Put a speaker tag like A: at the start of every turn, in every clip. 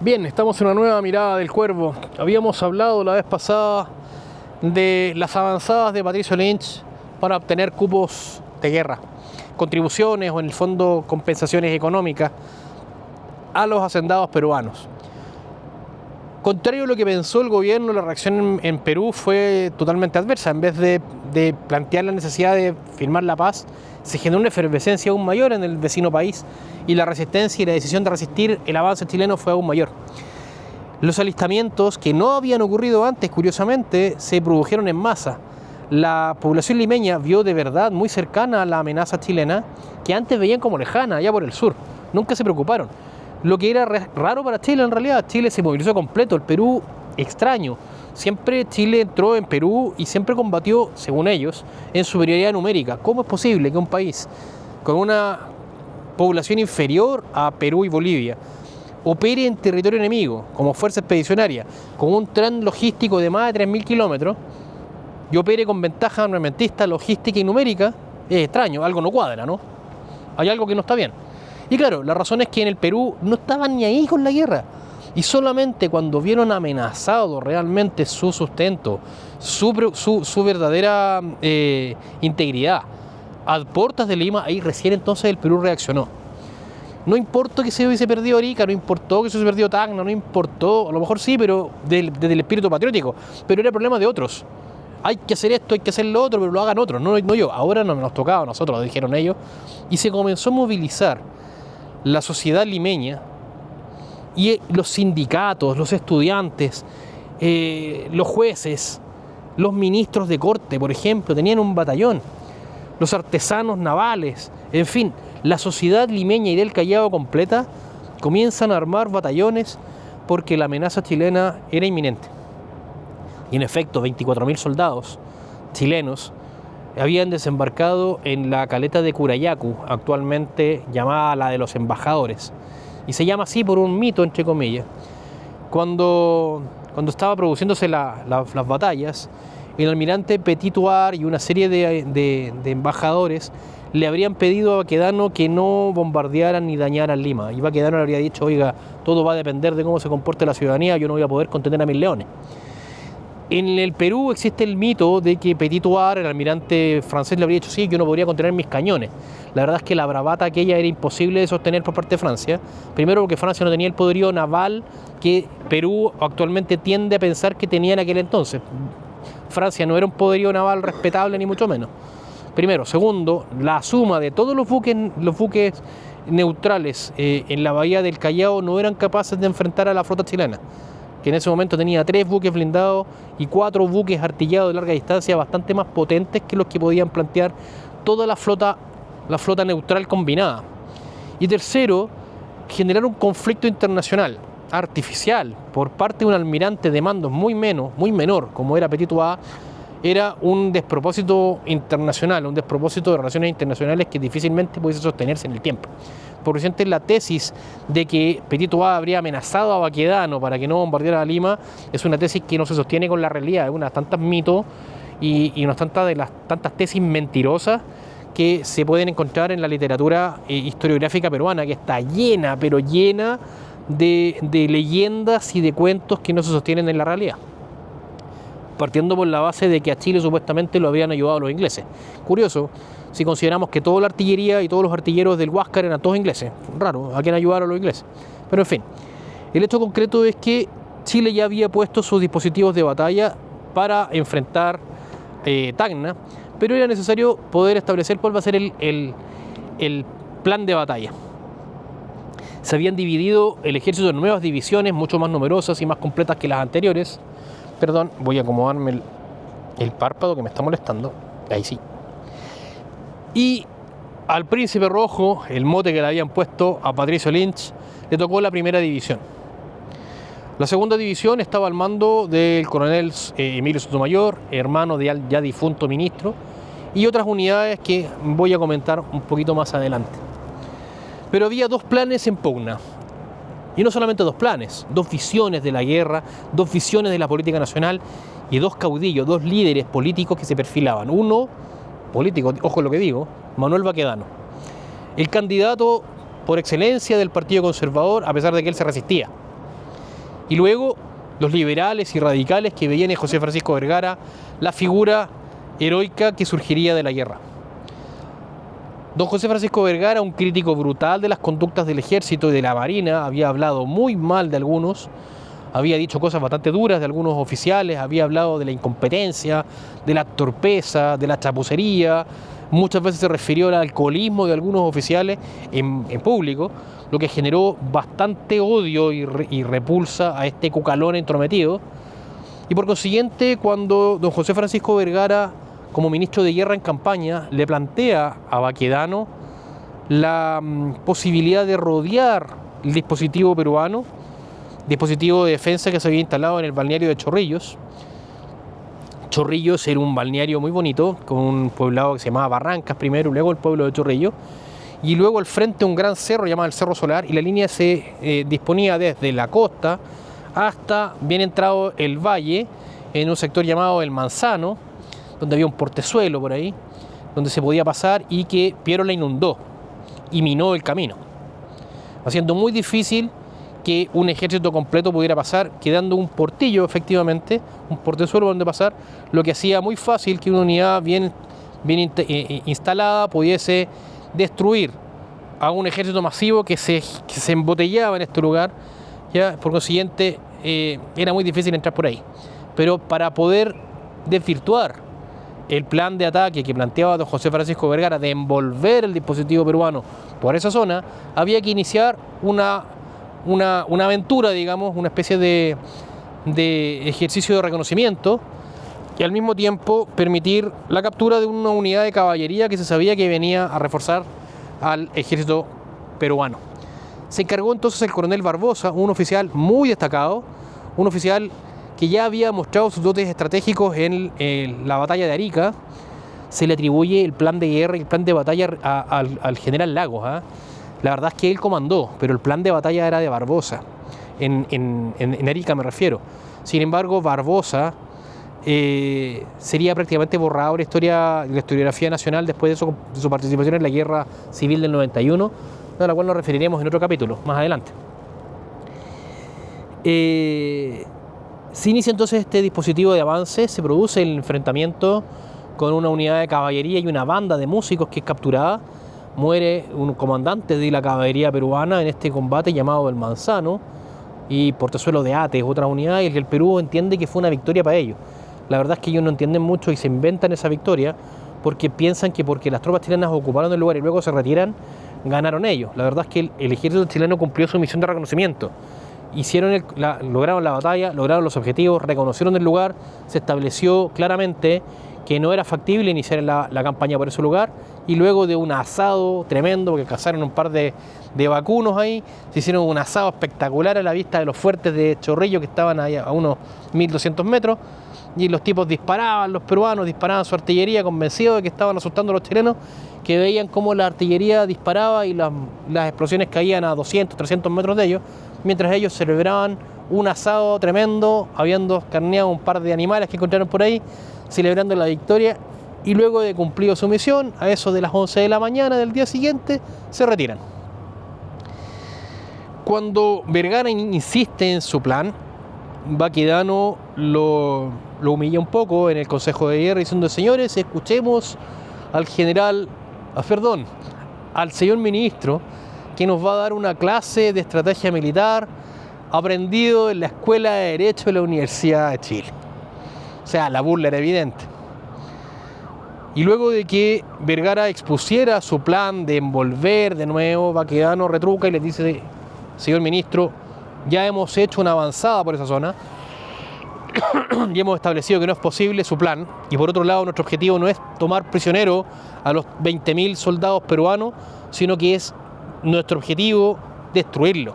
A: Bien, estamos en una nueva mirada del Cuervo. Habíamos hablado la vez pasada de las avanzadas de Patricio Lynch para obtener cupos de guerra, contribuciones o en el fondo compensaciones económicas a los hacendados peruanos. Contrario a lo que pensó el gobierno, la reacción en Perú fue totalmente adversa. En vez de plantear la necesidad de firmar la paz, se generó una efervescencia aún mayor en el vecino país y la resistencia y la decisión de resistir el avance chileno fue aún mayor. Los alistamientos, que no habían ocurrido antes, curiosamente, se produjeron en masa. La población limeña vio de verdad muy cercana a la amenaza chilena, que antes veían como lejana, allá por el sur. Nunca se preocuparon. Lo que era raro para Chile, en realidad, Chile se movilizó completo. El Perú, extraño. Siempre Chile entró en Perú y siempre combatió, según ellos, en superioridad numérica. ¿Cómo es posible que un país con una población inferior a Perú y Bolivia opere en territorio enemigo como fuerza expedicionaria, con un tren logístico de más de 3.000 kilómetros y opere con ventaja armamentista, logística y numérica? Es extraño, algo no cuadra, ¿no? Hay algo que no está bien. Y claro, la razón es que en el Perú no estaban ni ahí con la guerra. Y solamente cuando vieron amenazado realmente su sustento, su verdadera integridad, a puertas de Lima, ahí recién entonces el Perú reaccionó. No importó que se hubiese perdido Arica, no importó que se hubiese perdido Tacna, no importó, a lo mejor sí, pero desde el espíritu patriótico, pero era problema de otros. Hay que hacer esto, hay que hacer lo otro, pero lo hagan otros, no yo. Ahora no nos tocaba a nosotros, lo dijeron ellos, y se comenzó a movilizar la sociedad limeña y los sindicatos, los estudiantes, los jueces, los ministros de corte, por ejemplo, tenían un batallón, los artesanos navales, en fin, la sociedad limeña y del Callao completa comienzan a armar batallones porque la amenaza chilena era inminente. Y en efecto, 24.000 soldados chilenos habían desembarcado en la caleta de Curayacu, actualmente llamada la de los embajadores. Y se llama así por un mito, entre comillas. Cuando estaba produciéndose las batallas, el almirante Petit-Thouars y una serie de embajadores le habrían pedido a Baquedano que no bombardearan ni dañaran Lima. Y Baquedano le habría dicho, oiga, todo va a depender de cómo se comporte la ciudadanía, yo no voy a poder contener a mis leones. En el Perú existe el mito de que Petit-Thouars, el almirante francés, le habría dicho, sí, yo no podría contener mis cañones. La verdad es que la bravata aquella era imposible de sostener por parte de Francia. Primero porque Francia no tenía el poderío naval que Perú actualmente tiende a pensar que tenía en aquel entonces. Francia no era un poderío naval respetable ni mucho menos. Primero. Segundo, la suma de todos los buques neutrales en la bahía del Callao no eran capaces de enfrentar a la flota chilena, que en ese momento tenía 3 buques blindados y 4 buques artillados de larga distancia bastante más potentes que los que podían plantear toda la flota neutral combinada. Y tercero, generar un conflicto internacional artificial por parte de un almirante de mandos muy menor, como era Petit-Thouars, era un despropósito internacional, un despropósito de relaciones internacionales que difícilmente pudiese sostenerse en el tiempo. Por eso la tesis de que Petit-Thouars habría amenazado a Baquedano para que no bombardeara a Lima es una tesis que no se sostiene con la realidad, es una de tantas mitos y unas tantas tesis mentirosas que se pueden encontrar en la literatura historiográfica peruana, que está llena, pero llena de leyendas y de cuentos que no se sostienen en la realidad. Partiendo por la base de que a Chile supuestamente lo habían ayudado los ingleses. Curioso, si consideramos que toda la artillería y todos los artilleros del Huáscar eran todos ingleses. Raro, ¿a quién ayudaron los ingleses? Pero en fin, el hecho concreto es que Chile ya había puesto sus dispositivos de batalla para enfrentar Tacna, pero era necesario poder establecer cuál va a ser el plan de batalla. Se habían dividido el ejército en nuevas divisiones, mucho más numerosas y más completas que las anteriores. Perdón, voy a acomodarme el párpado que me está molestando. Ahí sí. Y al Príncipe Rojo, el mote que le habían puesto a Patricio Lynch, le tocó la primera división. La segunda división estaba al mando del coronel Emilio Sotomayor, hermano del ya difunto ministro, y otras unidades que voy a comentar un poquito más adelante. Pero había 2 planes en pugna. Y no solamente 2 planes, 2 visiones de la guerra, 2 visiones de la política nacional y 2 caudillos, 2 líderes políticos que se perfilaban. Uno, político, ojo lo que digo, Manuel Baquedano, el candidato por excelencia del Partido Conservador, a pesar de que él se resistía. Y luego los liberales y radicales que veían en José Francisco Vergara la figura heroica que surgiría de la guerra. Don José Francisco Vergara, un crítico brutal de las conductas del ejército y de la marina, había hablado muy mal de algunos, había dicho cosas bastante duras de algunos oficiales, había hablado de la incompetencia, de la torpeza, de la chapucería, muchas veces se refirió al alcoholismo de algunos oficiales en público, lo que generó bastante odio y repulsa a este cucalón entrometido. Y por consiguiente, cuando don José Francisco Vergara, como ministro de Guerra en campaña, le plantea a Baquedano la posibilidad de rodear el dispositivo peruano, dispositivo de defensa que se había instalado en el balneario de Chorrillos. Chorrillos era un balneario muy bonito, con un poblado que se llamaba Barrancas primero, luego el pueblo de Chorrillos, y luego al frente un gran cerro llamado el Cerro Solar, y la línea se disponía desde la costa hasta bien entrado el valle, en un sector llamado El Manzano, donde había un portezuelo por ahí, donde se podía pasar y que Piero la inundó y minó el camino, haciendo muy difícil que un ejército completo pudiera pasar, quedando un portillo efectivamente, un portezuelo donde pasar, lo que hacía muy fácil que una unidad bien instalada pudiese destruir a un ejército masivo que se embotellaba en este lugar. Ya, por consiguiente, era muy difícil entrar por ahí. Pero para poder desvirtuar el plan de ataque que planteaba don José Francisco Vergara de envolver el dispositivo peruano por esa zona, había que iniciar una aventura, digamos, una especie de ejercicio de reconocimiento y al mismo tiempo permitir la captura de una unidad de caballería que se sabía que venía a reforzar al ejército peruano. Se encargó entonces el coronel Barbosa, un oficial muy destacado, un oficial que ya había mostrado sus dotes estratégicos en la batalla de Arica. Se le atribuye el plan de guerra y el plan de batalla al general Lagos. La verdad es que él comandó, pero el plan de batalla era de Barbosa, en Arica me refiero. Sin embargo, Barbosa sería prácticamente borrado de la historiografía nacional después de su participación en la guerra civil del 91, a la cual nos referiremos en otro capítulo, más adelante. Se inicia entonces este dispositivo de avance, se produce el enfrentamiento con una unidad de caballería y una banda de músicos que es capturada. Muere un comandante de la caballería peruana en este combate llamado El Manzano, y Portezuelo de Ate es otra unidad, y el Perú entiende que fue una victoria para ellos. La verdad es que ellos no entienden mucho y se inventan esa victoria porque piensan que porque las tropas chilenas ocuparon el lugar y luego se retiran, ganaron ellos. La verdad es que el ejército chileno cumplió su misión de reconocimiento. Lograron la batalla, lograron los objetivos, reconocieron el lugar, se estableció claramente que no era factible iniciar la campaña por ese lugar, y luego de un asado tremendo, porque cazaron un par de vacunos ahí, se hicieron un asado espectacular a la vista de los fuertes de Chorrillo que estaban ahí a unos 1200 metros, y los tipos disparaban, los peruanos disparaban su artillería convencidos de que estaban asustando a los chilenos, que veían cómo la artillería disparaba y las explosiones caían a 200, 300 metros de ellos, mientras ellos celebraban un asado tremendo, habiendo carneado un par de animales que encontraron por ahí, celebrando la victoria, y luego de cumplir su misión, a eso de las 11 de la mañana del día siguiente, se retiran. Cuando Vergara insiste en su plan, Baquedano lo humilla un poco en el Consejo de Guerra diciendo: señores, escuchemos al señor ministro, que nos va a dar una clase de estrategia militar aprendido en la Escuela de Derecho de la Universidad de Chile. O sea, la burla era evidente. Y luego de que Vergara expusiera su plan de envolver de nuevo, Baquedano retruca y les dice: señor ministro, ya hemos hecho una avanzada por esa zona y hemos establecido que no es posible su plan, y por otro lado nuestro objetivo no es tomar prisionero a los 20.000 soldados peruanos, sino que es nuestro objetivo destruirlo.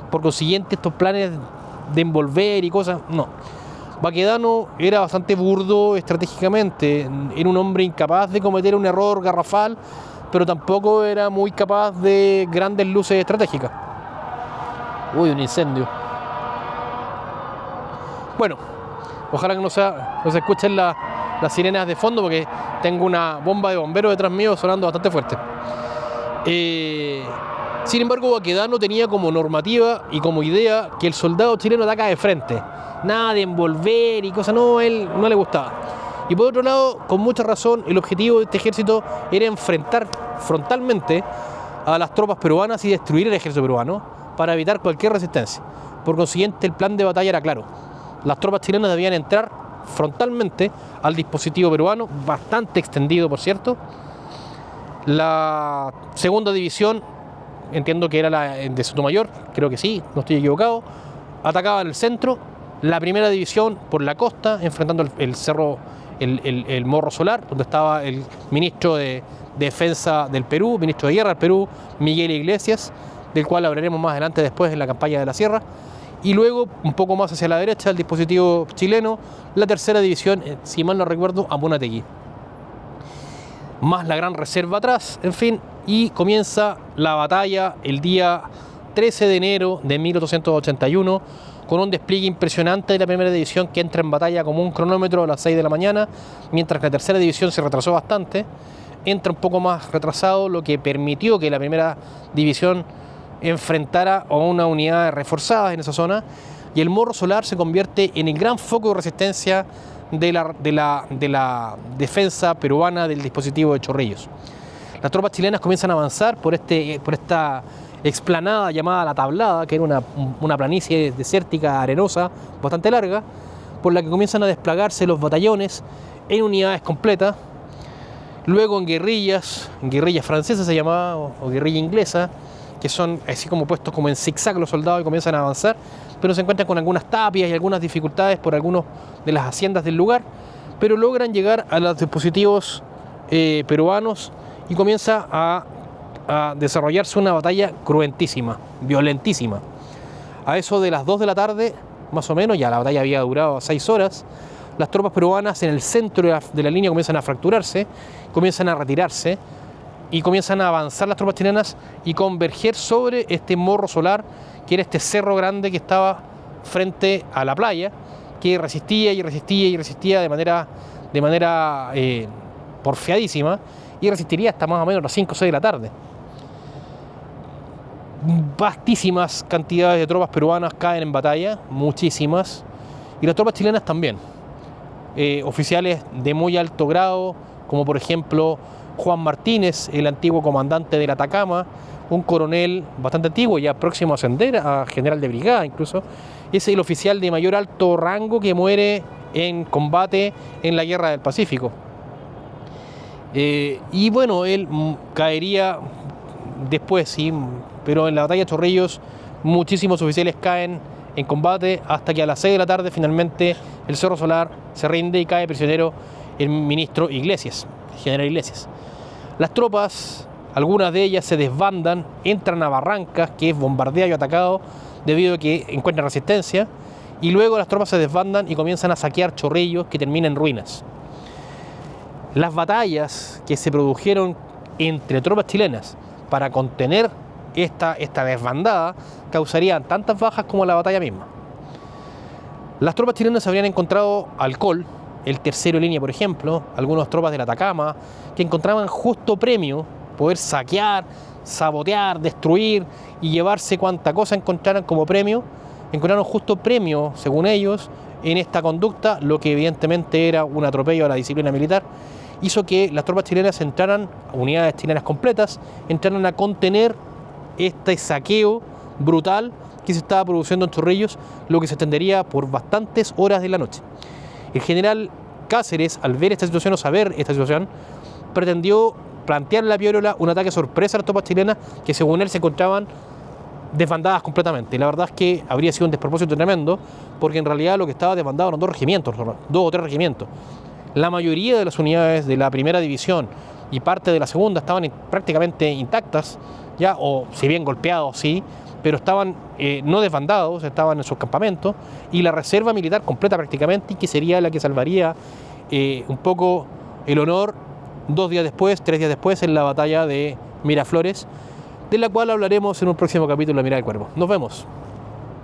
A: Por consiguiente, estos planes de envolver y cosas, no. Baquedano era bastante burdo estratégicamente, era un hombre incapaz de cometer un error garrafal, pero tampoco era muy capaz de grandes luces estratégicas. Uy, un incendio. Bueno, ojalá que no se escuchen las sirenas de fondo, porque tengo una bomba de bomberos detrás mío sonando bastante fuerte. Sin embargo, Baquedano tenía como normativa y como idea que el soldado chileno ataca de frente, nada de envolver y cosas, no, a él no le gustaba. Y por otro lado, con mucha razón, el objetivo de este ejército era enfrentar frontalmente a las tropas peruanas y destruir el ejército peruano para evitar cualquier resistencia. Por consiguiente, el plan de batalla era claro. Las tropas chilenas debían entrar frontalmente al dispositivo peruano, bastante extendido, por cierto. La segunda división, entiendo que era la de Sotomayor, creo que sí, no estoy equivocado, atacaba en el centro. La primera división por la costa, enfrentando el cerro, el Morro Solar, donde estaba el ministro de Defensa del Perú, ministro de Guerra del Perú, Miguel Iglesias, del cual hablaremos más adelante después en la campaña de la Sierra. Y luego, un poco más hacia la derecha, el dispositivo chileno, la tercera división, si mal no recuerdo, Amunategui. Más la gran reserva atrás, en fin, y comienza la batalla el día 13 de enero de 1881, con un despliegue impresionante de la primera división que entra en batalla como un cronómetro a las 6 de la mañana, mientras que la tercera división se retrasó bastante, entra un poco más retrasado, lo que permitió que la primera división enfrentara a una unidad reforzada en esa zona, y el Morro Solar se convierte en el gran foco de resistencia de la defensa peruana del dispositivo de Chorrillos. Las tropas chilenas comienzan a avanzar por esta explanada llamada La Tablada, que era una planicie desértica, arenosa, bastante larga, por la que comienzan a desplegarse los batallones en unidades completas. Luego en guerrillas francesas se llamaba, o guerrilla inglesa, que son así como puestos como en zigzag los soldados y comienzan a avanzar, pero se encuentran con algunas tapias y algunas dificultades por algunas de las haciendas del lugar, pero logran llegar a los dispositivos peruanos y comienza a desarrollarse una batalla cruentísima, violentísima. A eso de las 2 de la tarde, más o menos, ya la batalla había durado 6 horas, las tropas peruanas en el centro de la línea comienzan a fracturarse, comienzan a retirarse y comienzan a avanzar las tropas chilenas y converger sobre este Morro Solar, que era este cerro grande que estaba frente a la playa, que resistía y resistía y resistía de manera porfiadísima, y resistiría hasta más o menos las 5 o 6 de la tarde. Vastísimas cantidades de tropas peruanas caen en batalla, muchísimas, y las tropas chilenas también. Oficiales de muy alto grado, como por ejemplo Juan Martínez, el antiguo comandante del Atacama, un coronel bastante antiguo, ya próximo a ascender a general de brigada incluso, es el oficial de mayor alto rango que muere en combate en la Guerra del Pacífico. Y bueno, él caería después, sí, pero en la batalla de Chorrillos muchísimos oficiales caen en combate hasta que a las 6 de la tarde finalmente el Cerro Solar se rinde y cae prisionero el ministro Iglesias, el general Iglesias. Las tropas, algunas de ellas se desbandan, entran a Barrancas, que es bombardeado y atacado debido a que encuentran resistencia, y luego las tropas se desbandan y comienzan a saquear Chorrillos, que termina en ruinas. Las batallas que se produjeron entre tropas chilenas para contener esta desbandada causarían tantas bajas como la batalla misma. Las tropas chilenas habrían encontrado alcohol, el tercero en línea, por ejemplo, algunas tropas del Atacama, que encontraban justo premio, poder saquear, sabotear, destruir y llevarse cuanta cosa encontraran como premio. Encontraron justo premio, según ellos, en esta conducta, lo que evidentemente era un atropello a la disciplina militar. Hizo que las tropas chilenas entraran, unidades chilenas completas, entraran a contener este saqueo brutal que se estaba produciendo en Chorrillos, lo que se extendería por bastantes horas de la noche. El general Cáceres, al ver esta situación o saber esta situación, pretendió plantearle a Piérola un ataque sorpresa a las tropas chilenas que según él se encontraban desbandadas completamente. Y la verdad es que habría sido un despropósito tremendo, porque en realidad lo que estaba desbandado eran 2 o 3 regimientos. La mayoría de las unidades de la primera división y parte de la segunda estaban prácticamente intactas, ya, o si bien golpeados, sí, pero estaban no desbandados, estaban en sus campamentos, y la reserva militar completa prácticamente, y que sería la que salvaría un poco el honor 2 días después, 3 días después, en la batalla de Miraflores, de la cual hablaremos en un próximo capítulo de Mirada del Cuervo. Nos vemos.